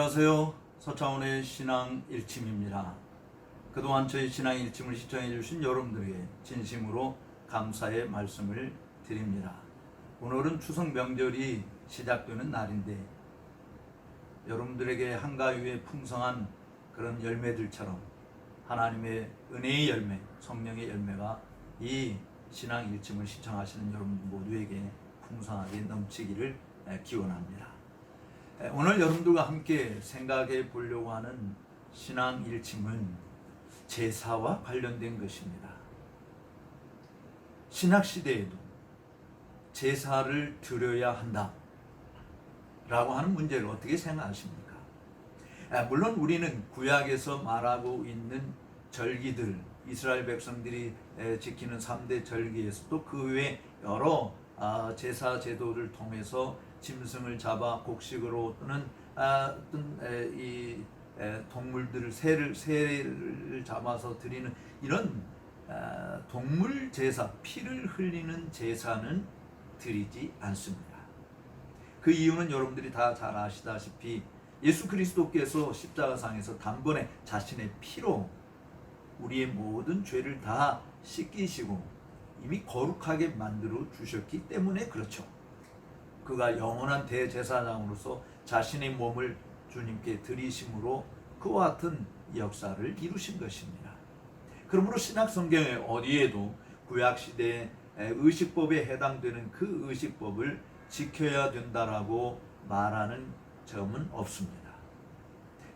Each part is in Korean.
안녕하세요. 서창훈의 신앙 일침입니다. 그동안 저희 신앙 일침을 시청해 주신 여러분들에게 진심으로 감사의 말씀을 드립니다. 오늘은 추석 명절이 시작되는 날인데 여러분들에게 한가위의 풍성한 그런 열매들처럼 하나님의 은혜의 열매, 성령의 열매가 이 신앙 일침을 시청하시는 여러분 모두에게 풍성하게 넘치기를 기원합니다. 오늘 여러분들과 함께 생각해 보려고 하는 신앙 일침은 제사와 관련된 것입니다. 신약 시대에도 제사를 드려야 한다 라고 하는 문제를 어떻게 생각하십니까? 물론 우리는 구약에서 말하고 있는 절기들, 이스라엘 백성들이 지키는 3대 절기에서도 그 외에 여러 제사 제도를 통해서 짐승을 잡아 곡식으로 또는 이 동물들을 새를 잡아서 드리는 이런 동물 제사, 피를 흘리는 제사는 드리지 않습니다. 그 이유는 여러분들이 다 잘 아시다시피 예수 그리스도께서 십자가상에서 단번에 자신의 피로 우리의 모든 죄를 다 씻기시고 이미 거룩하게 만들어 주셨기 때문에 그렇죠. 그가 영원한 대제사장으로서 자신의 몸을 주님께 드리심으로 그와 같은 역사를 이루신 것입니다. 그러므로 신약 성경에 어디에도 구약시대의 의식법에 해당되는 그 의식법을 지켜야 된다라고 말하는 점은 없습니다.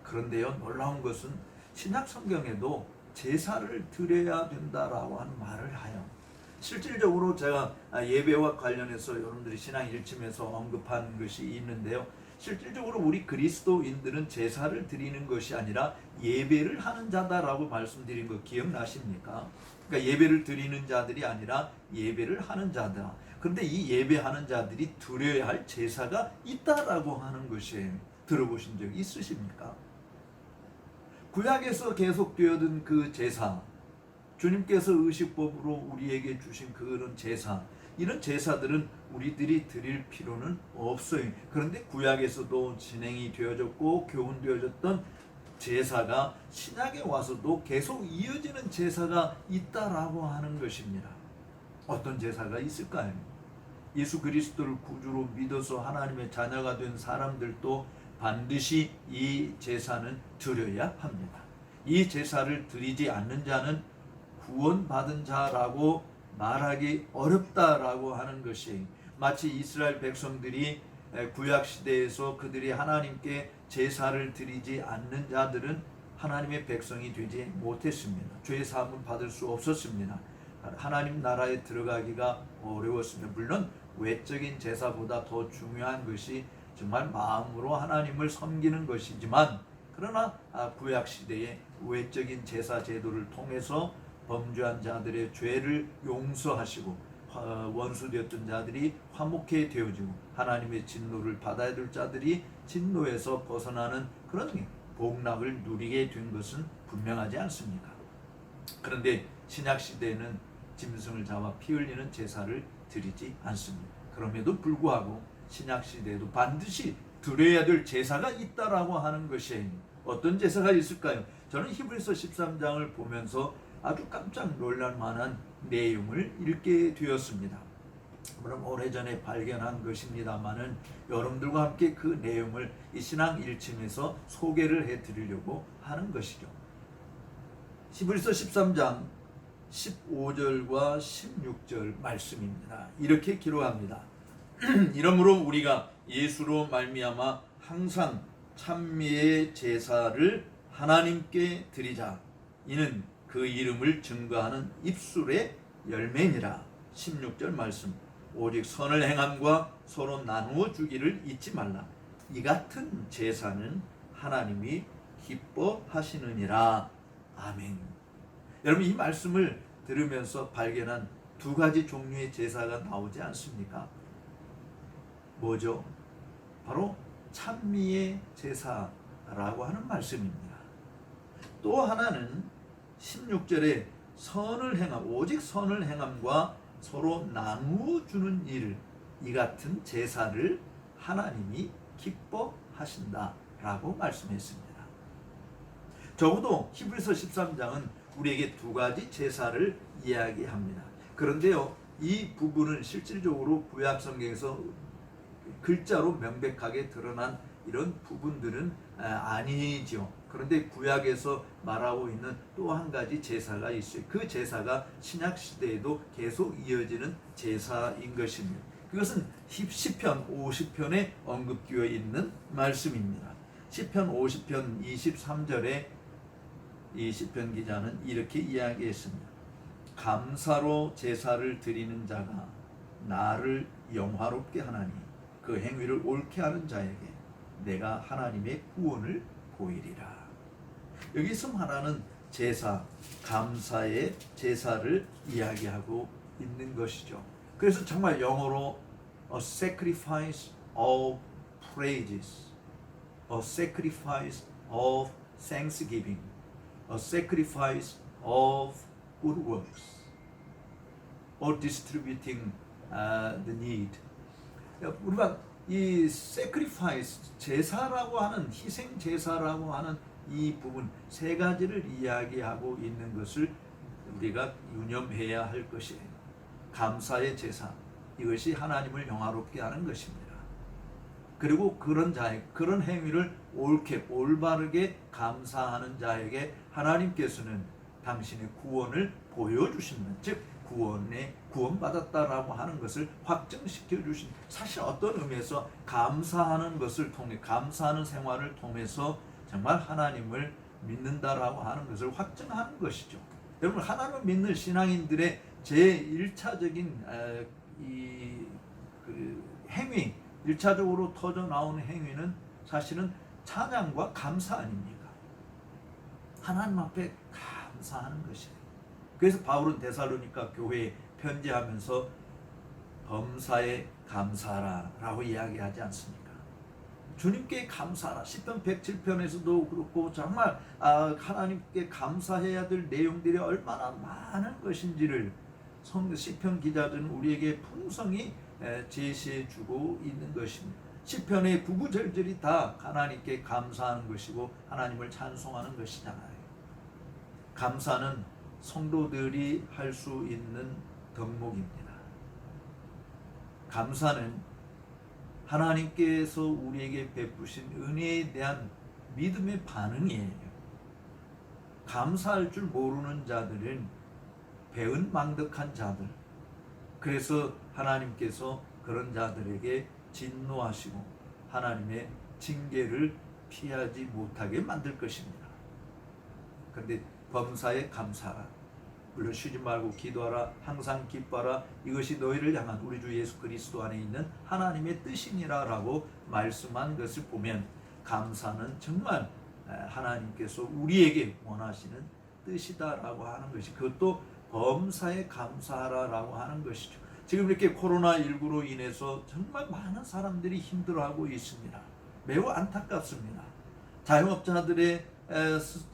그런데요, 놀라운 것은 신약 성경에도 제사를 드려야 된다라고 하는 말을 하여 실질적으로 제가 예배와 관련해서 여러분들이 신앙 일침에서 언급한 것이 있는데요. 실질적으로 우리 그리스도인들은 제사를 드리는 것이 아니라 예배를 하는 자다라고 말씀드린 거 기억나십니까? 그러니까 예배를 드리는 자들이 아니라 예배를 하는 자다. 그런데 이 예배하는 자들이 드려야 할 제사가 있다라고 하는 것이 들어보신 적 있으십니까? 구약에서 계속되어든 그 제사, 주님께서 의식법으로 우리에게 주신 그런 제사, 이런 제사들은 우리들이 드릴 필요는 없어요. 그런데 구약에서도 진행이 되어졌고 교훈되어졌던 제사가 신약에 와서도 계속 이어지는 제사가 있다라고 하는 것입니다. 어떤 제사가 있을까요? 예수 그리스도를 구주로 믿어서 하나님의 자녀가 된 사람들도 반드시 이 제사는 드려야 합니다. 이 제사를 드리지 않는 자는 구원받은 자라고 말하기 어렵다라고 하는 것이 마치 이스라엘 백성들이 구약시대에서 그들이 하나님께 제사를 드리지 않는 자들은 하나님의 백성이 되지 못했습니다. 죄 사함을 받을 수 없었습니다. 하나님 나라에 들어가기가 어려웠습니다. 물론 외적인 제사보다 더 중요한 것이 정말 마음으로 하나님을 섬기는 것이지만 그러나 구약시대의 외적인 제사 제도를 통해서 범죄한 자들의 죄를 용서하시고 원수되었던 자들이 화목해 되어지고 하나님의 진노를 받아야 될 자들이 진노에서 벗어나는 그런 복락을 누리게 된 것은 분명하지 않습니까? 그런데 신약시대에는 짐승을 잡아 피 흘리는 제사를 드리지 않습니다. 그럼에도 불구하고 신약시대에도 반드시 드려야 될 제사가 있다라고 하는 것이 어떤 제사가 있을까요? 저는 히브리서 13장을 보면서 아주 깜짝 놀랄 만한 내용을 읽게 되었습니다. 물론 오래전에 발견한 것입니다만은 여러분들과 함께 그 내용을 이 신앙 일침에서 소개를 해드리려고 하는 것이죠. 히브리서 13장 15절과 16절 말씀입니다. 이렇게 기록합니다. 이러므로 우리가 예수로 말미암아 항상 찬미의 제사를 하나님께 드리자. 이는 그 이름을 증거하는 입술의 열매니라. 16절 말씀. 오직 선을 행함과 서로 나누어 주기를 잊지 말라. 이 같은 제사는 하나님이 기뻐하시느니라. 아멘. 여러분, 이 말씀을 들으면서 발견한 두 가지 종류의 제사가 나오지 않습니까? 뭐죠? 바로 찬미의 제사라고 하는 말씀입니다. 또 하나는 16절에 선을 행함, 오직 선을 행함과 서로 나누어 주는 일, 이 같은 제사를 하나님이 기뻐하신다. 라고 말씀했습니다. 적어도 히브리서 13장은 우리에게 두 가지 제사를 이야기합니다. 그런데요, 이 부분은 실질적으로 구약 성경에서 글자로 명백하게 드러난 이런 부분들은 아니죠. 그런데 구약에서 말하고 있는 또 한 가지 제사가 있어요. 그 제사가 신약 시대에도 계속 이어지는 제사인 것입니다. 그것은 시편 50편에 언급되어 있는 말씀입니다. 시편 50편 23절에 이 시편 기자는 이렇게 이야기했습니다. 감사로 제사를 드리는 자가 나를 영화롭게 하나니 그 행위를 옳게 하는 자에게 내가 하나님의 구원을 보이리라. 여기서 말하는 제사, 감사의 제사를 이야기하고 있는 것이죠. 그래서 정말 영어로 a sacrifice of praises, a sacrifice of thanksgiving, a sacrifice of good works, or distributing the need. 우리가 이 sacrifice, 제사라고 하는, 희생 제사라고 하는 이 부분 세 가지를 이야기하고 있는 것을 우리가 유념해야 할 것이에요. 감사의 제사, 이것이 하나님을 영화롭게 하는 것입니다. 그리고 그런 행위를 옳게 올바르게 감사하는 자에게 하나님께서는 당신의 구원을 보여주시는, 즉 구원받았다라고 하는 것을 확증시켜 주신, 사실 어떤 의미에서 감사하는 것을 통해, 감사하는 생활을 통해서 정말 하나님을 믿는다라고 하는 것을 확증하는 것이죠. 여러분, 하나님을 믿는 신앙인들의 제1차적인 행위, 1차적으로 터져 나오는 행위는 사실은 찬양과 감사 아닙니까? 하나님 앞에 감사하는 것이에요. 그래서 바울은 데살로니가 교회에 편지하면서 범사에 감사하라라고 이야기하지 않습니까? 주님께 감사하라. 시편 107편에서도 그렇고 정말 하나님께 감사해야 될 내용들이 얼마나 많은 것인지를 시편 기자들은 우리에게 풍성히 제시해 주고 있는 것입니다. 시편의 구구절절이 다 하나님께 감사하는 것이고 하나님을 찬송하는 것이잖아요. 감사는 성도들이 할 수 있는 덕목입니다. 감사는 하나님께서 우리에게 베푸신 은혜에 대한 믿음의 반응이에요. 감사할 줄 모르는 자들은 배은망덕한 자들, 그래서 하나님께서 그런 자들에게 진노하시고 하나님의 징계를 피하지 못하게 만들 것입니다. 그런데 범사에 감사하라, 물론 쉬지 말고 기도하라, 항상 기뻐하라, 이것이 너희를 향한 우리 주 예수 그리스도 안에 있는 하나님의 뜻이니라 라고 말씀한 것을 보면 감사는 정말 하나님께서 우리에게 원하시는 뜻이다라고 하는 것이, 그것도 범사에 감사하라 라고 하는 것이죠. 지금 이렇게 코로나19로 인해서 정말 많은 사람들이 힘들어하고 있습니다. 매우 안타깝습니다. 자영업자들의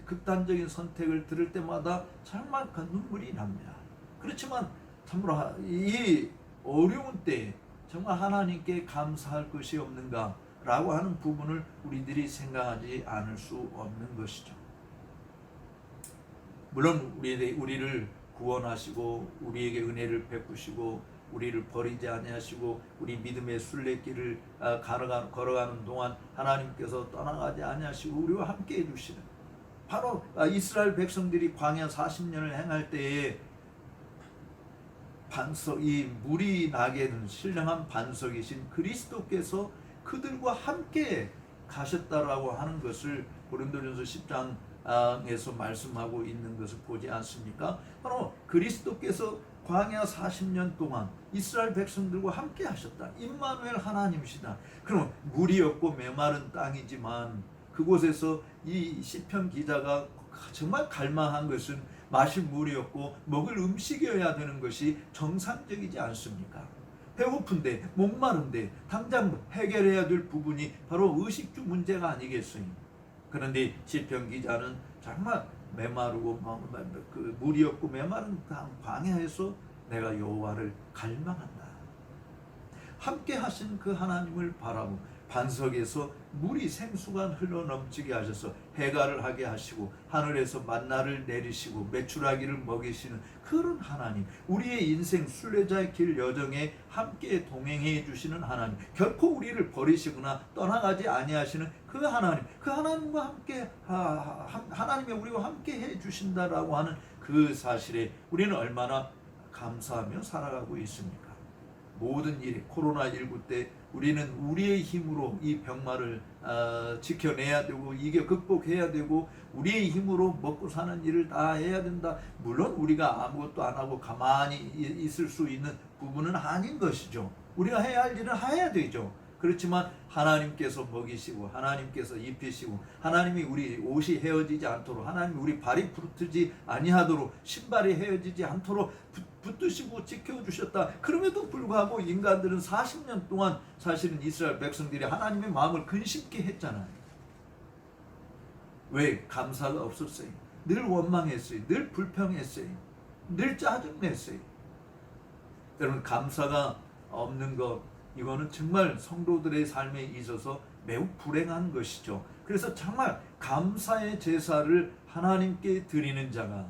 극단적인 선택을 들을 때마다 정말 눈물이 납니다. 그렇지만 참으로 이 어려운 때에 정말 하나님께 감사할 것이 없는가 라고 하는 부분을 우리들이 생각하지 않을 수 없는 것이죠. 물론 우리를 구원하시고 우리에게 은혜를 베푸시고 우리를 버리지 아니하시고 우리 믿음의 순례길을 걸어가는 동안 하나님께서 떠나가지 아니하시고 우리와 함께 해주시는, 바로 이스라엘 백성들이 광야 40년을 행할 때에 이 물이 나게는 신령한 반석이신 그리스도께서 그들과 함께 가셨다라고 하는 것을 고린도전서 10장에서 말씀하고 있는 것을 보지 않습니까? 바로 그리스도께서 광야 40년 동안 이스라엘 백성들과 함께 하셨다. 임마누엘 하나님이시다. 그럼 물이 없고 메마른 땅이지만 그곳에서 이 시편 기자가 정말 갈망한 것은 마실 물이 없고 먹을 음식이어야 되는 것이 정상적이지 않습니까? 배고픈데 목마른데 당장 해결해야 될 부분이 바로 의식주 문제가 아니겠어요? 그런데 시편 기자는 정말 메마르고 물이 없고 메마른 광야에서 내가 여호와를 갈망한다. 함께 하신 그 하나님을 바라고 반석에서 물이 생수가 흘러 넘치게 하셔서 해갈을 하게 하시고 하늘에서 만나를 내리시고 메추라기를 먹이시는 그런 하나님, 우리의 인생 순례자의 길 여정에 함께 동행해 주시는 하나님, 결코 우리를 버리시거나 떠나가지 아니하시는 그 하나님, 그 하나님과 함께 하나님이 우리와 함께 해 주신다라고 하는 그 사실에 우리는 얼마나 감사하며 살아가고 있습니까? 모든 일이 코로나19 때 우리는 우리의 힘으로 이 병마를 지켜내야 되고 극복해야 되고 우리의 힘으로 먹고 사는 일을 다 해야 된다. 물론 우리가 아무것도 안 하고 가만히 있을 수 있는 부분은 아닌 것이죠. 우리가 해야 할 일은 해야 되죠. 그렇지만 하나님께서 먹이시고 하나님께서 입히시고 하나님이 우리 옷이 헤어지지 않도록 하나님이 우리 발이 부르트지 아니하도록 신발이 헤어지지 않도록 붙드시고 지켜주셨다. 그럼에도 불구하고 인간들은 40년 동안 사실은 이스라엘 백성들이 하나님의 마음을 근심케 했잖아요. 왜? 감사가 없었어요. 늘 원망했어요. 늘 불평했어요. 늘 짜증냈어요. 여러분, 감사가 없는 것, 이거는 정말 성도들의 삶에 있어서 매우 불행한 것이죠. 그래서 정말 감사의 제사를 하나님께 드리는 자가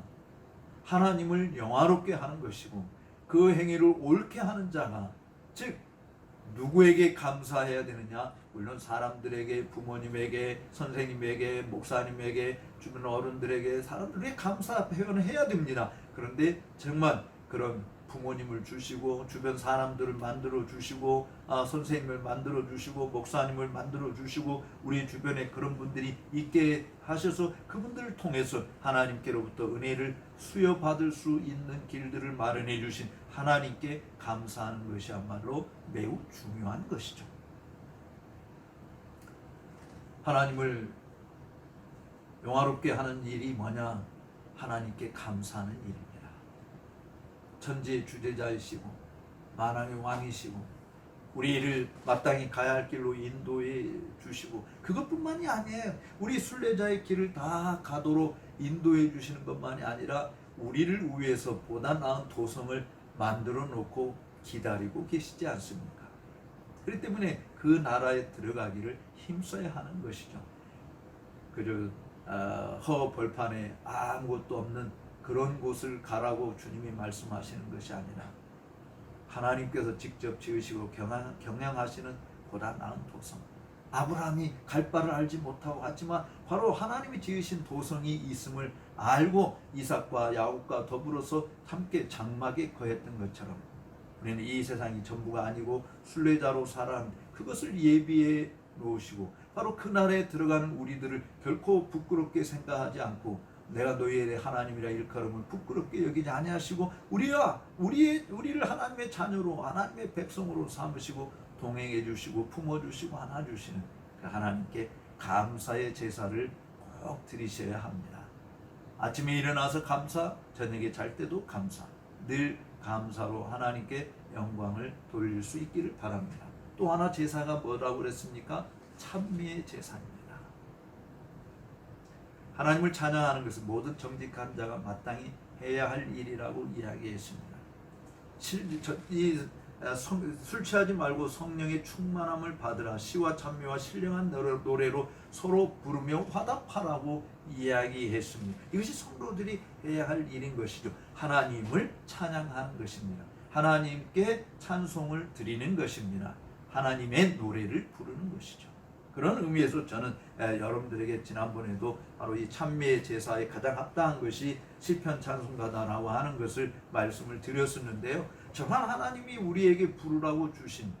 하나님을 영화롭게 하는 것이고, 그 행위를 옳게 하는 자가, 즉 누구에게 감사해야 되느냐? 물론 사람들에게, 부모님에게, 선생님에게, 목사님에게, 주변 어른들에게, 사람들에게 감사 표현을 해야 됩니다. 그런데 정말 그런 부모님을 주시고 주변 사람들을 만들어 주시고 선생님을 만들어 주시고 목사님을 만들어 주시고 우리 주변에 그런 분들이 있게 하셔서 그분들을 통해서 하나님께로부터 은혜를 수여받을 수 있는 길들을 마련해 주신 하나님께 감사하는 것이야말로 매우 중요한 것이죠. 하나님을 영화롭게 하는 일이 뭐냐? 하나님께 감사하는 일입니다. 천지의 주재자이시고 만왕의 왕이시고 우리를 마땅히 가야 할 길로 인도해 주시고, 그것뿐만이 아니에요. 우리 순례자의 길을 다 가도록 인도해 주시는 것만이 아니라 우리를 위해서 보다 나은 도성을 만들어 놓고 기다리고 계시지 않습니까? 그렇기 때문에 그 나라에 들어가기를 힘써야 하는 것이죠. 그저 허 벌판에 아무것도 없는 그런 곳을 가라고 주님이 말씀하시는 것이 아니라 하나님께서 직접 지으시고 경영하시는 보다 나은 도성, 아브라함이 갈 바를 알지 못하고 갔지만 바로 하나님이 지으신 도성이 있음을 알고 이삭과 야곱과 더불어서 함께 장막에 거했던 것처럼 우리는 이 세상이 전부가 아니고 순례자로 살아간 그것을 예비해 놓으시고 바로 그날에 들어가는 우리들을 결코 부끄럽게 생각하지 않고 내가 너희의 하나님이라 일컬음을 부끄럽게 여기지 아니하시고 우리를 하나님의 자녀로 하나님의 백성으로 삼으시고 동행해 주시고 품어 주시고 안아 주시는 그 하나님께 감사의 제사를 꼭 드리셔야 합니다. 아침에 일어나서 감사, 저녁에 잘 때도 감사, 늘 감사로 하나님께 영광을 돌릴 수 있기를 바랍니다. 또 하나 제사가 뭐라고 그랬습니까? 찬미의 제사입니다. 하나님을 찬양하는 것은 모든 정직한 자가 마땅히 해야 할 일이라고 이야기했습니다. 술 취하지 말고 성령의 충만함을 받으라. 시와 찬미와 신령한 노래로 서로 부르며 화답하라고 이야기했습니다. 이것이 성도들이 해야 할 일인 것이죠. 하나님을 찬양하는 것입니다. 하나님께 찬송을 드리는 것입니다. 하나님의 노래를 부르는 것이죠. 그런 의미에서 저는 여러분들에게 지난번에도 바로 이 찬미의 제사에 가장 합당한 것이 시편 찬송가다라고 하는 것을 말씀을 드렸었는데요. 정말 하나님이 우리에게 부르라고 주신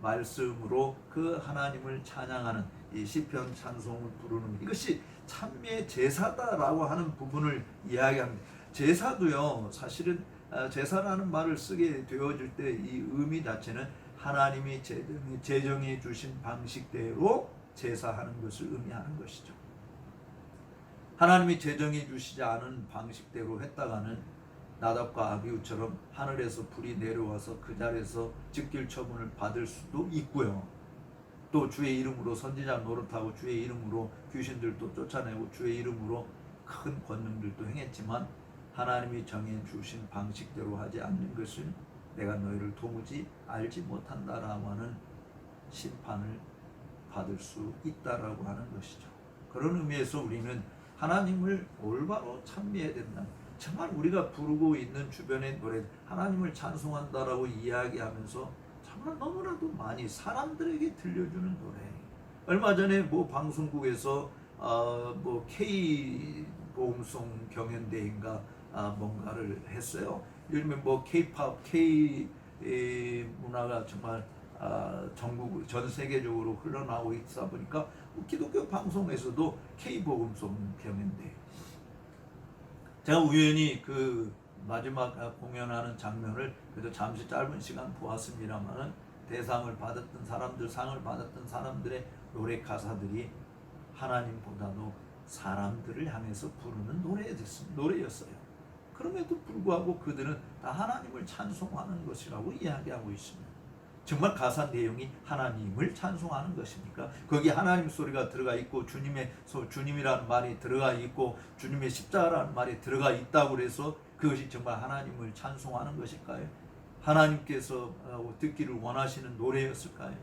말씀으로 그 하나님을 찬양하는 이 시편 찬송을 부르는 이것이 찬미의 제사다라고 하는 부분을 이야기합니다. 제사도요, 사실은 제사라는 말을 쓰게 되어질 때 이 의미 자체는 하나님이 제정해 주신 방식대로 제사하는 것을 의미하는 것이죠. 하나님이 제정해 주시지 않은 방식대로 했다가는 나답과 아비후처럼 하늘에서 불이 내려와서 그 자리에서 즉길 처분을 받을 수도 있고요. 또 주의 이름으로 선지자 노릇하고 주의 이름으로 귀신들도 쫓아내고 주의 이름으로 큰 권능들도 행했지만 하나님이 정해 주신 방식대로 하지 않는 것은 내가 너희를 도무지 알지 못한다라고 하는 심판을 받을 수 있다라고 하는 것이죠. 그런 의미에서 우리는 하나님을 올바로 찬미해야 된다. 정말 우리가 부르고 있는 주변의 노래, 하나님을 찬송한다라고 이야기하면서 정말 너무나도 많이 사람들에게 들려주는 노래. 얼마 전에 뭐 방송국에서 뭐 K 보험송 경연대회인가 뭔가를 했어요. 요즘에 뭐 K-팝, K 문화가 정말 전국 전 세계적으로 흘러나오고 있다 보니까 기독교 방송에서도 K 복음송 경연대. 제가 우연히 그 마지막 공연하는 장면을 그래도 잠시 짧은 시간 보았습니다만은 대상을 받았던 사람들, 상을 받았던 사람들의 노래 가사들이 하나님보다도 사람들을 향해서 부르는 노래였어요. 그럼에도 불구하고 그들은 다 하나님을 찬송하는 것이라고 이야기하고 있습니다. 정말 가사 내용이 하나님을 찬송하는 것이니까 거기 하나님 소리가 들어가 있고 주님이라는 말이 들어가 있고 주님의 십자가라는 말이 들어가 있다고 해서 그것이 정말 하나님을 찬송하는 것일까요? 하나님께서 듣기를 원하시는 노래였을까요?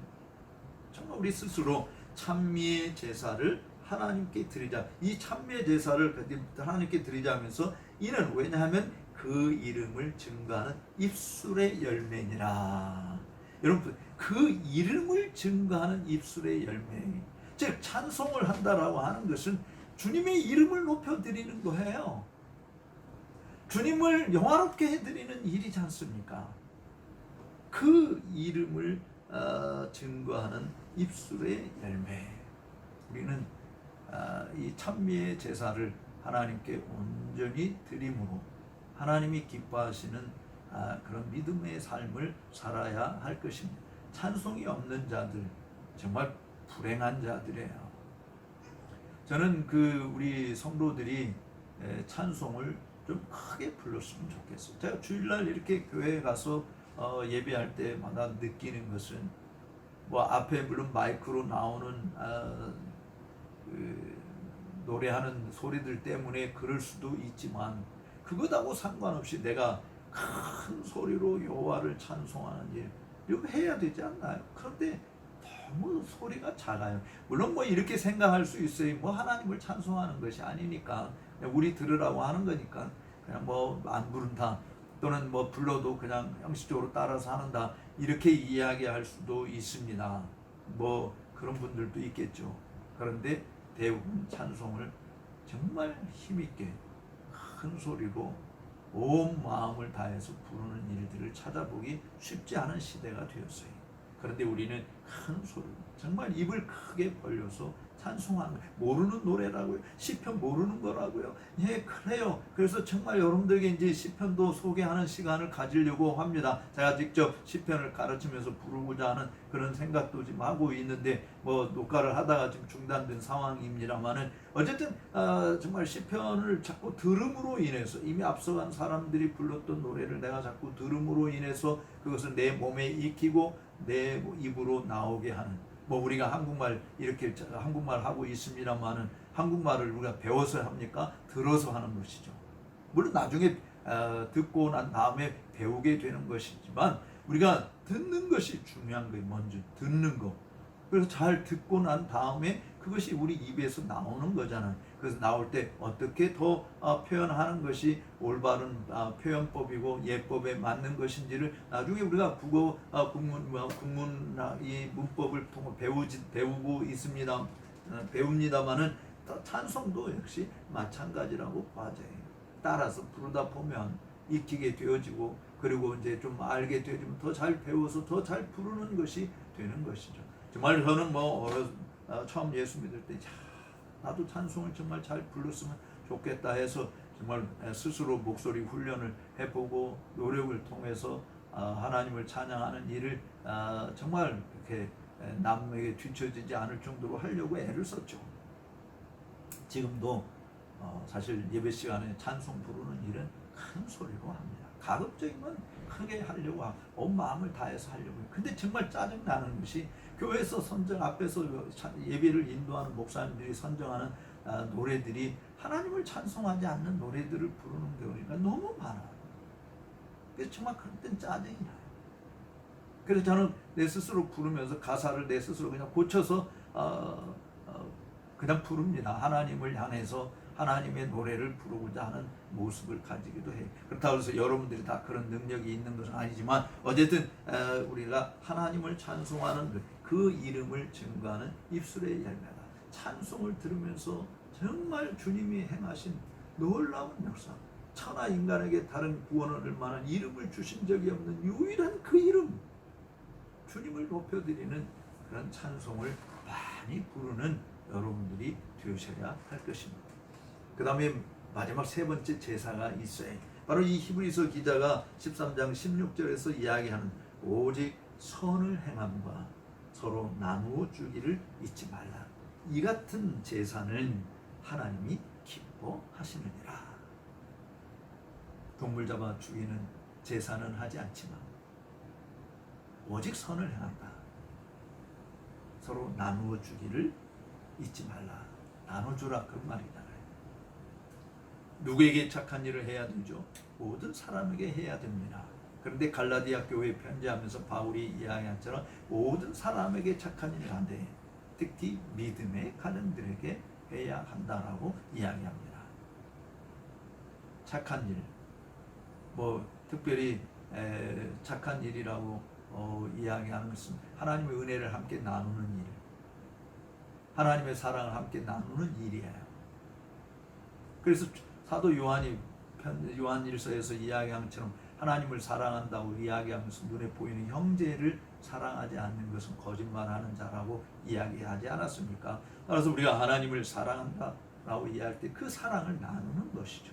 정말 우리 스스로 찬미의 제사를 하나님께 드리자. 이 찬미의 제사를 하나님께 드리자면서 이는 왜냐하면 그 이름을 증거하는 입술의 열매니라. 여러분, 그 이름을 증거하는 입술의 열매, 즉 찬송을 한다라고 하는 것은 주님의 이름을 높여드리는 거예요. 주님을 영화롭게 해드리는 일이지 않습니까? 그 이름을 증거하는 입술의 열매. 우리는 이 찬미의 제사를 하나님께 온전히 드림으로 하나님이 기뻐하시는 그런 믿음의 삶을 살아야 할 것입니다. 찬송이 없는 자들 정말 불행한 자들이에요. 저는 우리 성도들이 찬송을 좀 크게 불렀으면 좋겠어요. 제가 주일날 이렇게 교회에 가서 예배할 때마다 느끼는 것은 뭐 앞에 물론 마이크로 나오는 노래하는 소리들 때문에 그럴 수도 있지만 그것하고 상관없이 내가 큰 소리로 여호와를 찬송하는 일 이거 해야 되지 않나요? 그런데 너무 소리가 작아요. 물론 뭐 이렇게 생각할 수 있어요. 뭐 하나님을 찬송하는 것이 아니니까 우리 들으라고 하는 거니까 그냥 뭐 안 부른다 또는 뭐 불러도 그냥 형식적으로 따라서 하는다 이렇게 이야기할 수도 있습니다. 뭐 그런 분들도 있겠죠. 그런데 대부분 찬송을 정말 힘있게 큰 소리로 온 마음을 다해서 부르는 일들을 찾아보기 쉽지 않은 시대가 되었어요. 그런데 우리는 큰 소리로 정말 입을 크게 벌려서 찬송하는 거예요. 모르는 노래라고요. 시편 모르는 거라고요. 예, 그래요. 그래서 정말 여러분들에게 이제 시편도 소개하는 시간을 가지려고 합니다. 제가 직접 시편을 가르치면서 부르고자 하는 그런 생각도 지금 하고 있는데 뭐 녹화를 하다가 지금 중단된 상황입니다만은 어쨌든 정말 시편을 자꾸 들음으로 인해서 이미 앞서간 사람들이 불렀던 노래를 내가 자꾸 들음으로 인해서 그것을 내 몸에 익히고 내 입으로 나오게 하는 뭐 우리가 한국말 이렇게 한국말 하고 있습니다만은 한국말을 우리가 배워서 합니까? 들어서 하는 것이죠. 물론 나중에 듣고 난 다음에 배우게 되는 것이지만 우리가 듣는 것이 중요한 거예요. 먼저 듣는 거. 그래서 잘 듣고 난 다음에 그것이 우리 입에서 나오는 거잖아요. 그래서 나올 때 어떻게 더 표현하는 것이 올바른 표현법이고 예법에 맞는 것인지를 나중에 우리가 국어 국문 이 문법을 통해 배우고 있습니다. 배웁니다만은 찬송도 역시 마찬가지라고 봐져요. 따라서 부르다 보면 익히게 되어지고 그리고 이제 좀 알게 되어지면 더 잘 배워서 더 잘 부르는 것이 되는 것이죠. 정말 저는 뭐 처음 예수 믿을 때 나도 찬송을 정말 잘 불렀으면 좋겠다 해서 정말 스스로 목소리 훈련을 해보고 노력을 통해서 하나님을 찬양하는 일을 정말 이렇게 남에게 뒤처지지 않을 정도로 하려고 애를 썼죠. 지금도 사실 예배 시간에 찬송 부르는 일은 큰 소리로 합니다. 가급적이면 크게 하려고 하고 온 마음을 다해서 하려고 해요. 근데 정말 짜증나는 것이 교회에서 앞에서 예배를 인도하는 목사님들이 선정하는 노래들이 하나님을 찬송하지 않는 노래들을 부르는 경우가 너무 많아요. 그래서 정말 그럴 땐 짜증이 나요. 그래서 저는 내 스스로 부르면서 가사를 내 스스로 그냥 고쳐서 그냥 부릅니다. 하나님을 향해서 하나님의 노래를 부르고자 하는 모습을 가지기도 해요. 그렇다고 해서 여러분들이 다 그런 능력이 있는 것은 아니지만 어쨌든 우리가 하나님을 찬송하는 그 이름을 증거하는 입술의 열매다. 찬송을 들으면서 정말 주님이 행하신 놀라운 역사, 천하 인간에게 다른 구원을 얻을 만한 이름을 주신 적이 없는 유일한 그 이름, 주님을 높여드리는 그런 찬송을 많이 부르는 여러분들이 되셔야 할 것입니다. 그 다음에 마지막 세 번째 제사가 있어요. 바로 이 히브리서 기자가 13장 16절에서 이야기하는 오직 선을 행함과 서로 나누어 주기를 잊지 말라. 이 같은 제사는 하나님이 기뻐하시느니라. 동물 잡아 죽이는 제사는 하지 않지만 오직 선을 행한다. 서로 나누어 주기를 잊지 말라. 나눠주라 그런 말이잖아요. 누구에게 착한 일을 해야 되죠? 모든 사람에게 해야 됩니다. 그런데 갈라디아 교회에 편지하면서 바울이 이야기한 처럼 모든 사람에게 착한 일을 한대. 특히 믿음의 가정들에게 해야 한다라고 이야기합니다. 착한 일, 특별히 착한 일이라고 이야기하는 것은 하나님의 은혜를 함께 나누는 일, 하나님의 사랑을 함께 나누는 일이에요. 그래서 사도 요한이 요한일서에서 이야기한 것처럼 하나님을 사랑한다고 이야기하면서 눈에 보이는 형제를 사랑하지 않는 것은 거짓말하는 자라고 이야기하지 않았습니까? 따라서 우리가 하나님을 사랑한다라고 이야기할 때 그 사랑을 나누는 것이죠.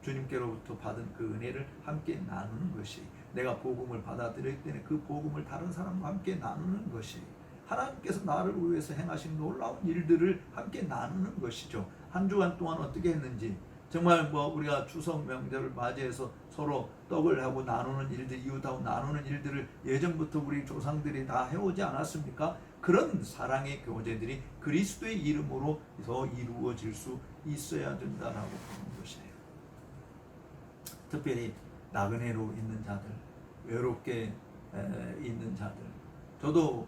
주님께로부터 받은 그 은혜를 함께 나누는 것이, 내가 복음을 받아들일 때는 그 복음을 다른 사람과 함께 나누는 것이, 하나님께서 나를 위해서 행하신 놀라운 일들을 함께 나누는 것이죠. 한 주간 동안 어떻게 했는지, 정말 우리가 추석 명절을 맞이해서 서로 떡을 하고 나누는 일들, 이웃하고 나누는 일들을 예전부터 우리 조상들이 다 해오지 않았습니까? 그런 사랑의 교제들이 그리스도의 이름으로 더 이루어질 수 있어야 된다라고 보는 것이에요. 특별히 나그네로 있는 자들, 외롭게 있는 자들, 저도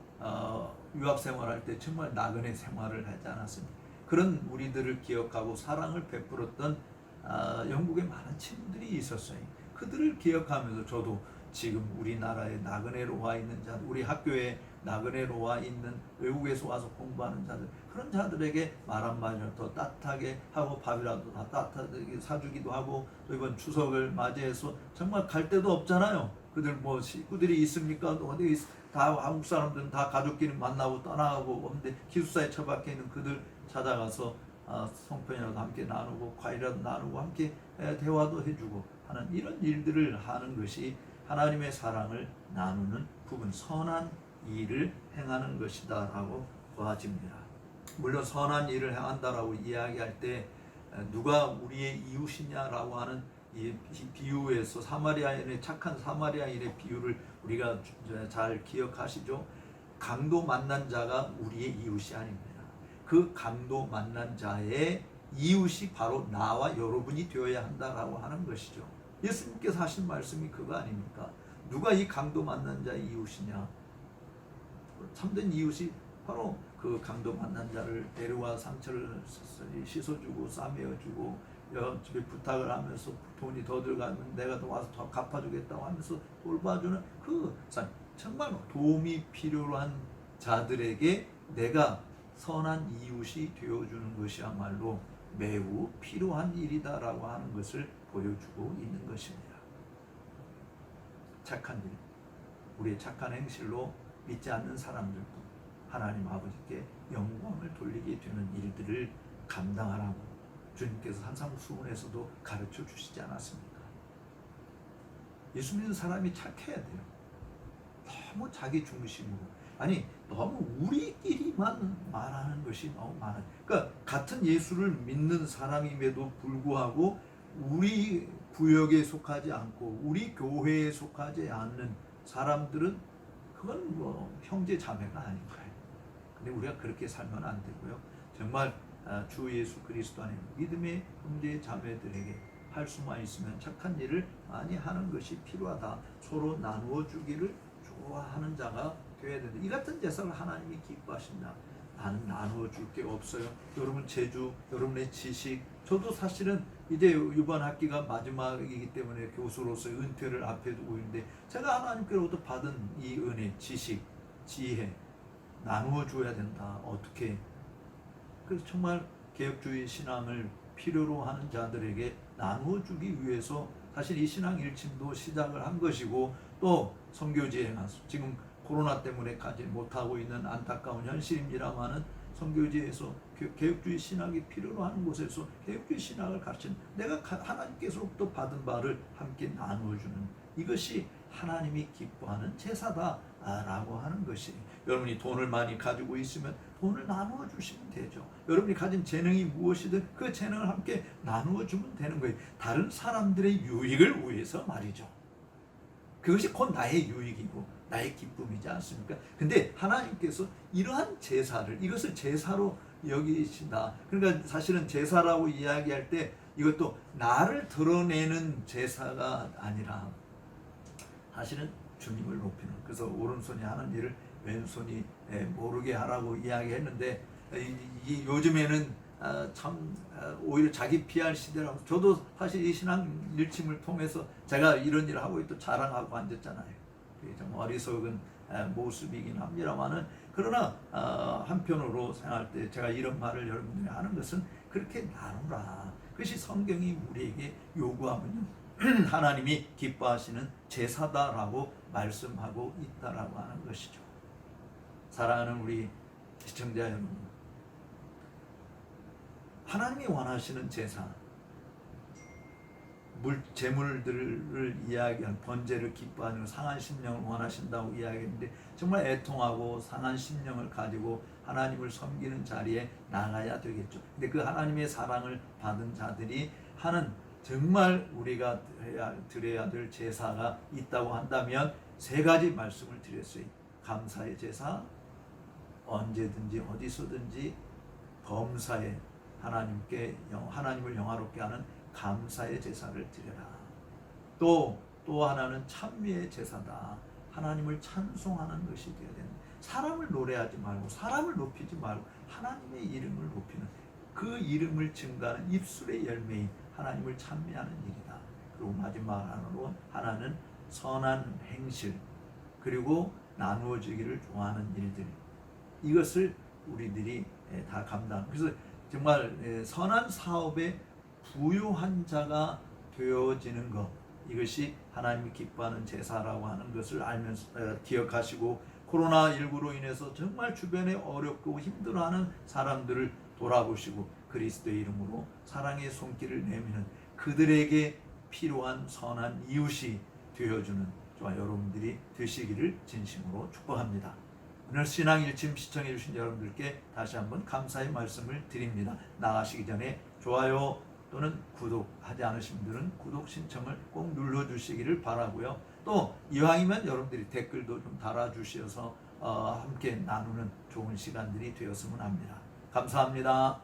유학 생활할 때 정말 나그네 생활을 하지 않았습니까? 그런 우리들을 기억하고 사랑을 베풀었던 영국에 많은 친구들이 있었어요. 그들을 기억하면서 저도 지금 우리나라에 나그네로 와 있는 자들, 우리 학교에 나그네로 와 있는 외국에서 와서 공부하는 자들, 그런 자들에게 말 한마디를 더 따뜻하게 하고 밥이라도 다 따뜻하게 사주기도 하고, 또 이번 추석을 맞이해서 정말 갈 데도 없잖아요. 그들 식구들이 있습니까? 어디 다 한국 사람들은 다 가족끼리 만나고 떠나가고 없는데 기숙사에 처박혀 있는 그들 찾아가서 송편이라도 함께 나누고 과일이라도 나누고 함께 대화도 해주고 하는 이런 일들을 하는 것이 하나님의 사랑을 나누는 부분, 선한 일을 행하는 것이다 라고 보아집니다. 물론 선한 일을 행한다라고 이야기할 때 누가 우리의 이웃이냐라고 하는 이 비유에서 착한 사마리아인의 비유를 우리가 잘 기억하시죠? 강도 만난 자가 우리의 이웃이 아닙니다. 그 강도 만난 자의 이웃이 바로 나와 여러분이 되어야 한다라고 하는 것이죠. 예수님께서 하신 말씀이 그거 아닙니까? 누가 이 강도 만난 자의 이웃이냐? 참된 이웃이 바로 그 강도 만난 자를 데려와 상처를 씻어주고 싸매어주고 집에 부탁을 하면서 돈이 더 들어가면 내가 더 와서 더 갚아주겠다고 하면서 돌봐주는 그 정말 도움이 필요로 한 자들에게 내가 선한 이웃이 되어주는 것이야말로 매우 필요한 일이다라고 하는 것을 보여주고 있는 것입니다. 착한 일, 우리의 착한 행실로 믿지 않는 사람들도 하나님 아버지께 영광을 돌리게 되는 일들을 감당하라고 주님께서 항상 수훈에서도 가르쳐 주시지 않았습니까? 예수 믿는 사람이 착해야 돼요. 너무 자기 중심으로, 너무 우리끼리만 말하는 것이 너무 많아요. 그러니까 같은 예수를 믿는 사람임에도 불구하고 우리 구역에 속하지 않고 우리 교회에 속하지 않는 사람들은 그건 형제 자매가 아닌 거예요. 근데 우리가 그렇게 살면 안 되고요. 정말 주 예수 그리스도 안에 믿음의 형제 자매들에게 할 수만 있으면 착한 일을 많이 하는 것이 필요하다. 서로 나누어 주기를 좋아하는 자가 되어야 된다. 이 같은 제사를 하나님이 기뻐하신다. 나는 나누어 줄 게 없어요. 여러분 재주, 여러분의 지식, 저도 사실은 이제 이번 학기가 마지막이기 때문에 교수로서 은퇴를 앞에 두고 있는데 제가 하나님께로부터 받은 이 은혜, 지식, 지혜 나누어 줘야 된다. 어떻게? 그래서 정말 개혁주의 신앙을 필요로 하는 자들에게 나누어 주기 위해서 사실 이 신앙 일침도 시작을 한 것이고, 또 선교지에 가서 지금 코로나 때문에 가지 못하고 있는 안타까운 현실입니다만은 선교지에서 개혁주의 신학이 필요로 하는 곳에서 개혁주의 신학을 가르치는, 내가 하나님께서부터 받은 바를 함께 나누어주는, 이것이 하나님이 기뻐하는 제사다라고 하는 것이, 여러분이 돈을 많이 가지고 있으면 돈을 나누어 주시면 되죠. 여러분이 가진 재능이 무엇이든 그 재능을 함께 나누어 주면 되는 거예요. 다른 사람들의 유익을 위해서 말이죠. 그것이 곧 나의 유익이고 나의 기쁨이지 않습니까? 근데 하나님께서 이러한 제사를, 이것을 제사로 여기신다. 그러니까 사실은 제사라고 이야기할 때 이것도 나를 드러내는 제사가 아니라 사실은 주님을 높이는, 그래서 오른손이 하는 일을 왼손이 모르게 하라고 이야기했는데, 요즘에는 참 오히려 자기 PR 시대라고, 저도 사실 이 신앙 일침을 통해서 제가 이런 일을 하고 또 자랑하고 앉았잖아요. 좀 어리석은 모습이긴 합니다만은, 그러나 한편으로 생각할 때 제가 이런 말을 여러분들이 하는 것은 그렇게 나누라. 그것이 성경이 우리에게 요구하면요, 하나님이 기뻐하시는 제사다라고 말씀하고 있다라고 하는 것이죠. 사랑하는 우리 시청자 여러분, 하나님이 원하시는 제사, 재물들을 이야기한 번제를 기뻐하는 상한 심령을 원하신다고 이야기했는데, 정말 애통하고 상한 심령을 가지고 하나님을 섬기는 자리에 나가야 되겠죠. 근데 그 하나님의 사랑을 받은 자들이 하는 정말 우리가 드려야 될 제사가 있다고 한다면 세 가지 말씀을 드렸어요. 감사의 제사, 언제든지 어디서든지 범사에 하나님을 영화롭게 하는 감사의 제사를 드려라. 또 하나는 찬미의 제사다. 하나님을 찬송하는 것이 되어야 된다. 사람을 노래하지 말고, 사람을 높이지 말고 하나님의 이름을 높이는, 그 이름을 증가하는 입술의 열매인 하나님을 찬미하는 일이다. 그리고 마지막 하나는 선한 행실, 그리고 나누어지기를 좋아하는 일들, 이것을 우리들이 다 감당. 그래서 정말 선한 사업에 부유한 자가 되어지는 것, 이것이 하나님이 기뻐하는 제사라고 하는 것을 알면서 기억하시고, 코로나19로 인해서 정말 주변에 어렵고 힘들어하는 사람들을 돌아보시고 그리스도의 이름으로 사랑의 손길을 내미는, 그들에게 필요한 선한 이웃이 되어주는 저와 여러분들이 되시기를 진심으로 축복합니다. 오늘 신앙 일침 시청해 주신 여러분들께 다시 한번 감사의 말씀을 드립니다. 나가시기 전에 좋아요 또는 구독하지 않으신 분들은 구독 신청을 꼭 눌러주시기를 바라고요. 또 이왕이면 여러분들이 댓글도 좀 달아주셔서 함께 나누는 좋은 시간들이 되었으면 합니다. 감사합니다.